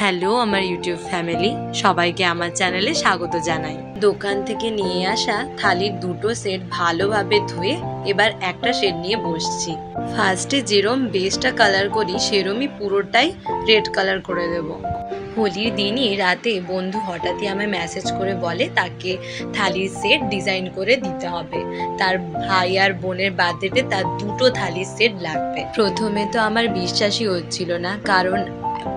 Hello আমার YouTube family, সবাইকে আমার চ্যানেলে স্বাগত জানাই। দোকান থেকে নিয়ে আসা থালির দুটো সেট ভালোভাবে ধুয়ে এবার একটা সেট নিয়ে বসছি। ফার্স্টে যেরম বেসটা কালার করি সেরমই পুরোটাই রেড কালার করে দেব। হোলির দিনই রাতে বন্ধু হঠাৎই আমায় মেসেজ করে বলে তাকে থালির সেট ডিজাইন করে দিতে হবে। তার ভাই আর বোনের বার্থডেতে তার দুটো থালির সেট লাগবে। প্রথমে তো আমার বিশ্বাসই হচ্ছিল না, কারণ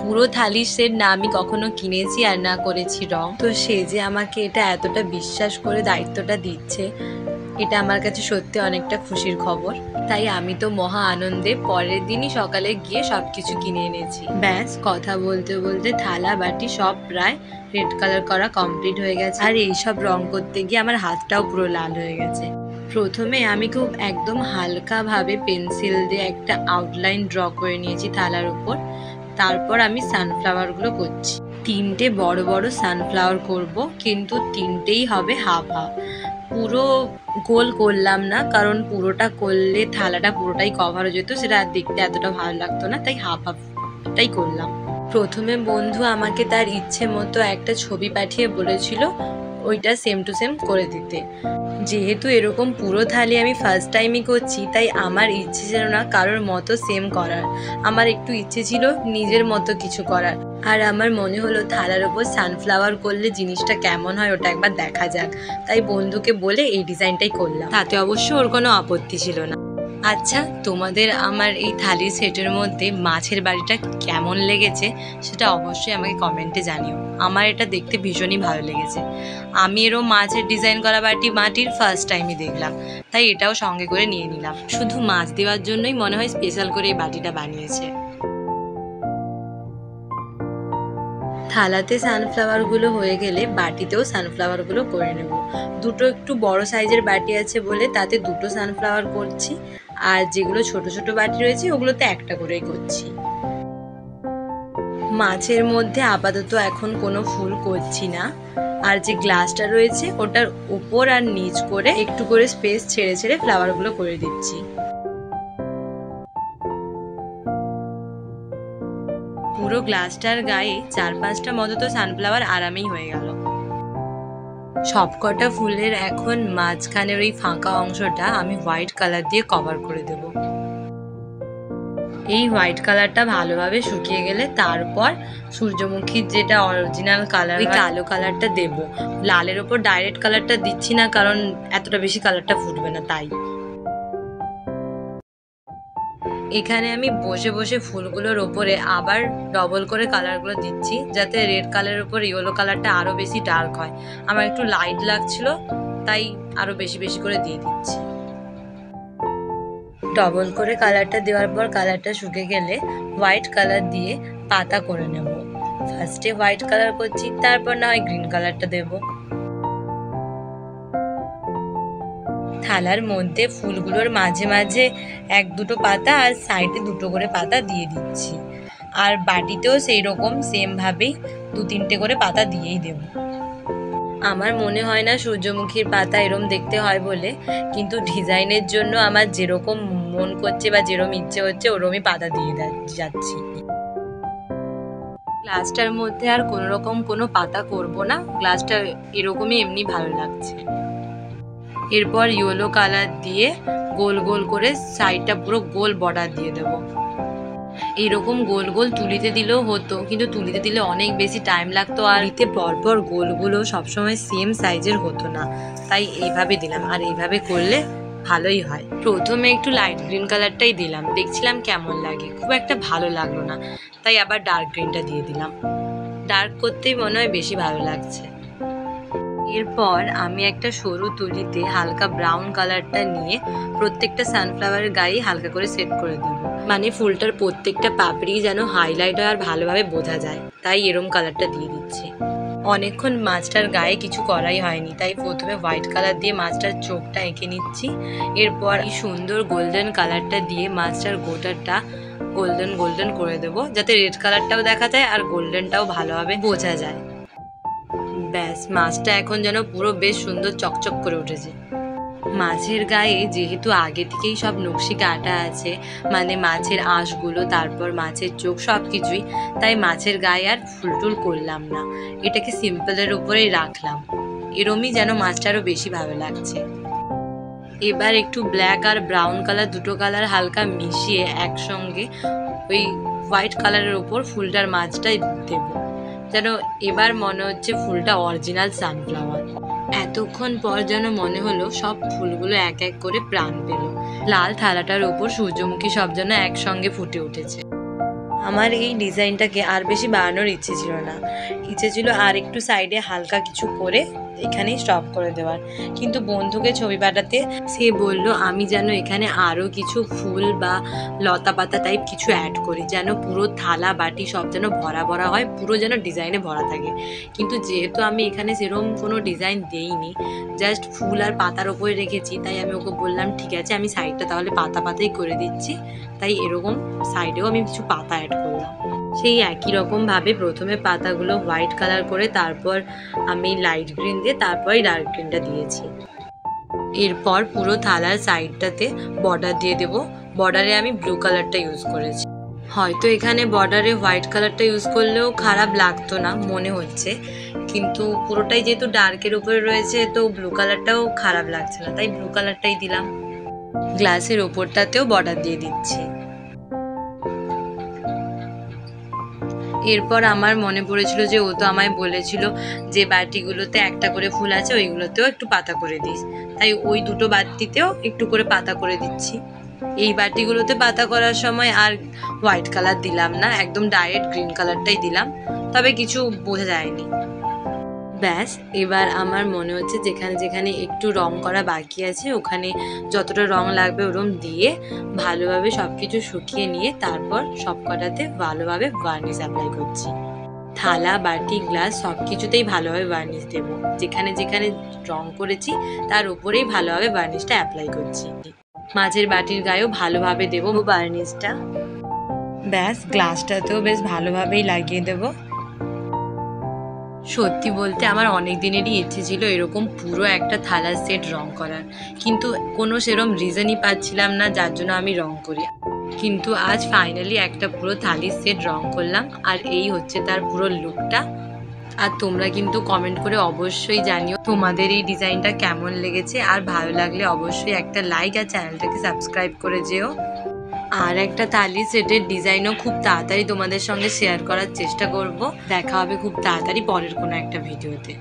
পুরো থালির সেট না আমি কখনো কিনেছি আর না করেছি রং। তো সে যে আমাকে এটা এতটা বিশ্বাস করে দায়িত্বটা দিচ্ছে, এটা আমার কাছে সত্যি অনেকটা খুশির খবর। তাই আমি তো মহা আনন্দে পরের দিনই সকালে গিয়ে সবকিছু কিনে এনেছি। ব্যাস কথা বলতে বলতে থালা বাটি সব প্রায় রেড কালার করা কমপ্লিট হয়ে গেছে। আর এইসব রং করতে গিয়ে আমার হাতটাও পুরো লাল হয়ে গেছে। প্রথমে আমি খুব একদম হালকাভাবে পেন্সিল দিয়ে একটা আউটলাইন ড্র করে নিয়েছি থালার উপর। তারপর আমি সানফ্লাওয়ারগুলো করছি। তিনটে বড় বড় সানফ্লাওয়ার করব, কিন্তু তিনটেই হবে হাফ হাফ। পুরো গোল করলাম না, কারণ পুরোটা করলে থালাটা পুরোটাই কভার হয়ে যেত, সেটা দেখতে এতটা ভালো লাগতো না, তাই হাফ হাফটাই করলাম। প্রথমে বন্ধু আমাকে তার ইচ্ছে মতো একটা ছবি পাঠিয়ে বলেছিল ওইটা সেম টু সেম করে দিতে। যেহেতু এরকম পুরো থালি আমি ফার্স্ট টাইমই করছি, তাই আমার ইচ্ছে ছিল না কারোর মতো সেম করার। আমার একটু ইচ্ছে ছিল নিজের মতো কিছু করার। আর আমার মনে হলো থালার উপর সানফ্লাওয়ার করলে জিনিসটা কেমন হয় ওটা একবার দেখা যাক। তাই বন্ধুকে বলে এই ডিজাইনটাই করলাম। তাতে অবশ্য ওর কোনো আপত্তি ছিল না। আচ্ছা, তোমাদের আমার এই থালির সেটের মধ্যে মাছের বাড়িটা কেমন লেগেছে সেটা অবশ্যই আমাকে কমেন্টে জানিও। আমার এটা দেখতে ভীষণই ভালো লেগেছে। আমি এরও মাছের ডিজাইন করা মাটির ফার্স্ট টাইমই দেখলাম, তাই এটাও সঙ্গে করে নিয়ে নিলাম। শুধু মাছ দেওয়ার জন্যই মনে হয় স্পেশাল করে এই বাটিটা বানিয়েছে। থালাতে সানফ্লাওয়ারগুলো হয়ে গেলে বাটিতেও সানফ্লাওয়ারগুলো করে নেব। দুটো একটু বড় সাইজের বাটি আছে বলে তাতে দুটো সানফ্লাওয়ার করছি, আর যেগুলো ছোট ছোট বাটি রয়েছে ওগুলোতে একটা করেই করছি। মাছের মধ্যে আপাতত এখন কোনো ফুল করছি না। আর যে গ্লাসটা রয়েছে ওটার উপর আর নিচ করে একটু করে স্পেস ছেড়ে ছেড়ে ফ্লাওয়ারগুলো করে দিচ্ছি। পুরো গ্লাসটার গায়ে 4-5টা মতো তো সানফ্লাওয়ার আরামেই হয়ে গেল। সবকটা ফুলের এখন মাঝখানের ওই ফাঁকা অংশটা আমি হোয়াইট কালার দিয়ে কভার করে দেব। এই হোয়াইট কালারটা ভালোভাবে শুকিয়ে গেলে তারপর সূর্যমুখীর যেটা অরিজিনাল কালার ওই কালো কালারটা দেব। লালের ওপর ডাইরেক্ট কালারটা দিচ্ছি না, কারণ এতটা বেশি কালারটা ফুটবে না। তাই এখানে আমি বসে বসে ফুলগুলোর ওপরে আবার ডবল করে কালারগুলো দিচ্ছি, যাতে রেড কালারের উপর ইয়েলো কালারটা আরো বেশি ডার্ক হয়। আমার একটু লাইট লাগছিল, তাই আরো বেশি বেশি করে দিয়ে দিচ্ছি। ডবল করে কালারটা দেওয়ার পর কালারটা শুকে গেলে হোয়াইট কালার দিয়ে পাতা করে নেব। ফার্স্টে হোয়াইট কালার করছি, তারপর না হয় গ্রিন কালারটা দেব। থালার মধ্যে ফুলগুলোর মাঝে মাঝে 1-2টো পাতা আর সাইডে 2টো করে পাতা দিয়ে দিচ্ছি। আর বাটিতেও সেই রকম সেম ভাবেই 2-3টে করে পাতা দিয়েই দেব। আমার মনে হয় না সূর্যমুখীর পাতা এরম দেখতে হয় বলে, কিন্তু ডিজাইনের জন্য আমার যেরকম মন করছে বা যেরকম ইচ্ছে হচ্ছে ওরমই পাতা দিয়ে যাচ্ছি। গ্লাসটার মধ্যে আর কোনো রকম কোনো পাতা করব না, গ্লাসটা এরকমই এমনি ভালো লাগছে। এরপর ইয়েলো কালার দিয়ে গোল গোল করে সাইডটা পুরো গোল বর্ডার দিয়ে দেব। এরকম গোল গোল তুলিতে দিলেও হতো, কিন্তু তুলিতে দিলে অনেক বেশি টাইম লাগতো, আর এতে পরপর গোলগুলো সবসময় সেম সাইজের হতো না, তাই এইভাবে দিলাম। আর এইভাবে করলে ভালোই হয়। প্রথমে একটু লাইট গ্রিন কালারটাই দিলাম, দেখছিলাম কেমন লাগে, খুব একটা ভালো লাগলো না, তাই আবার ডার্ক গ্রিনটা দিয়ে দিলাম। ডার্ক করতেই মনে হয় বেশি ভালো লাগছে। এরপর আমি একটা সরু তুলিতে হালকা ব্রাউন কালারটা নিয়ে প্রত্যেকটা সানফ্লাওয়ারের গায়ে হালকা করে সেট করে দেবো, মানে ফুলটার প্রত্যেকটা পাপড়ি যেন হাইলাইট হয় আর ভালোভাবে বোঝা যায়, তাই এরম কালারটা দিয়ে দিচ্ছি। অনেকক্ষণ মাছটার গায়ে কিছু করাই হয়নি, তাই প্রথমে হোয়াইট কালার দিয়ে মাছটার চোখটা এঁকে নিচ্ছি। এরপর এই সুন্দর গোল্ডেন কালারটা দিয়ে মাছটার গোটাটা গোল্ডেন গোল্ডেন করে দেবো, যাতে রেড কালারটাও দেখা যায় আর গোল্ডেনটাও ভালোভাবে বোঝা যায়। ব্যাস, মাছটা এখন যেন পুরো বেশ সুন্দর চকচক করে উঠেছে। মাছের গায়ে যেহেতু আগে থেকেই সব নকশি কাটা আছে, মানে মাছের আঁশগুলো, তারপর মাছের চোখ, সব কিছুই, তাই মাছের গায়ে আর ফুলটুল করলাম না, এটাকে সিম্পলের উপরেই রাখলাম। এরমই যেন মাছটা আরও বেশি ভালো লাগছে। এবার একটু ব্ল্যাক আর ব্রাউন কালার, দুটো কালার হালকা মিশিয়ে একসঙ্গে ওই হোয়াইট কালারের উপর ফুলটার মাছটাই দেব, যেন এবার মনে হচ্ছে ফুলটা অরিজিনাল সানফ্লাওয়ার। এতক্ষণ পর যেন মনে হলো সব ফুলগুলো এক এক করে প্রাণ পেল। লাল থালাটার উপর সূর্যমুখী সব যেন একসঙ্গে ফুটে উঠেছে। আমার এই ডিজাইনটাকে আর বেশি বাড়ানোর ইচ্ছে ছিল না, ইচ্ছে ছিল আর একটু সাইডে হালকা কিছু করে এখানেই স্টপ করে দেওয়ার, কিন্তু বন্ধুকে ছবি পাঠাতে সে বলল আমি যেন এখানে আরও কিছু ফুল বা লতা পাতা টাইপ কিছু অ্যাড করি, যেন পুরো থালা বাটি সব যেন ভরা ভরা হয়, পুরো যেন ডিজাইনে ভরা থাকে। কিন্তু যেহেতু আমি এখানে সেরকম কোনো ডিজাইন দেইনি, জাস্ট ফুল আর পাতার ওপরে রেখেছি, তাই আমি ওকে বললাম ঠিক আছে আমি সাইডটা তাহলে পাতা পাতাই করে দিচ্ছি। তাই এরকম সাইডেও আমি কিছু পাতা অ্যাড করলাম। সেই একই রকমভাবে প্রথমে পাতাগুলো হোয়াইট কালার করে, তারপর আমি লাইট গ্রিন দিয়ে তারপরে ডার্ক গ্রিনটা দিয়েছি। এরপর পুরো থালার সাইডটাতে বর্ডার দিয়ে দেব। বর্ডারে আমি ব্লু কালারটা ইউজ করেছি। হয়তো এখানে বর্ডারে হোয়াইট কালারটা ইউজ করলেও খারাপ লাগতো না মনে হচ্ছে, কিন্তু পুরোটাই যেহেতু ডার্কের উপরে রয়েছে তো ব্লু কালারটাও খারাপ লাগছে না, তাই ব্লু কালারটাই দিলাম। গ্লাসের ওপরটাতেও বর্ডার দিয়ে দিচ্ছি। এরপর আমার মনে পড়েছিল যে ও তো আমায় বলেছিল যে বাটিগুলোতে একটা করে ফুল আছে ওইগুলোতেও একটু পাতা করে দিস, তাই ওই দুটো বাটিতেও একটু করে পাতা করে দিচ্ছি। এই বাটিগুলোতে পাতা করার সময় আর হোয়াইট কালার দিলাম না, একদম ডাইরেক্ট গ্রিন কালারটাই দিলাম, তবে কিছু বোঝা যায়নি। ব্যাস, এবার আমার মনে হচ্ছে যেখানে যেখানে একটু রং করা বাকি আছে ওখানে যতটা রং লাগবে ওরম দিয়ে ভালোভাবে সব কিছু শুকিয়ে নিয়ে তারপর সব কটাতে ভালোভাবে ভার্নিশ অ্যাপ্লাই করছি। থালা বাটি গ্লাস সব কিছুতেই ভালোভাবে ভার্নিশ দেবো, যেখানে যেখানে রং করেছি তার উপরেই ভালোভাবে ভার্নিশটা অ্যাপ্লাই করছি। মাছের বাটির গায়েও ভালোভাবে দেবো ভার্নিশটা। ব্যাস, গ্লাসটাতেও বেশ ভালোভাবেই লাগিয়ে দেবো। সত্যি বলতে আমার অনেক দিনেরই ইচ্ছে ছিল এরকম পুরো একটা থালার সেট রং করার, কিন্তু কোনো সেরকম রিজনই পাচ্ছিলাম না যার জন্য আমি রং করি। কিন্তু আজ ফাইনালি একটা পুরো থালির সেট রং করলাম, আর এই হচ্ছে তার পুরো লুকটা। আর তোমরা কিন্তু কমেন্ট করে অবশ্যই জানিও তোমাদের এই ডিজাইনটা কেমন লেগেছে, আর ভালো লাগলে অবশ্যই একটা লাইক আর চ্যানেলটাকে সাবস্ক্রাইব করে যেও। আর একটা থালি সেটের ডিজাইনও খুব তাড়াতাড়ি তোমাদের সঙ্গে শেয়ার করার চেষ্টা করব। দেখা হবে খুব তাড়াতাড়ি পরের কোনো একটা ভিডিওতে।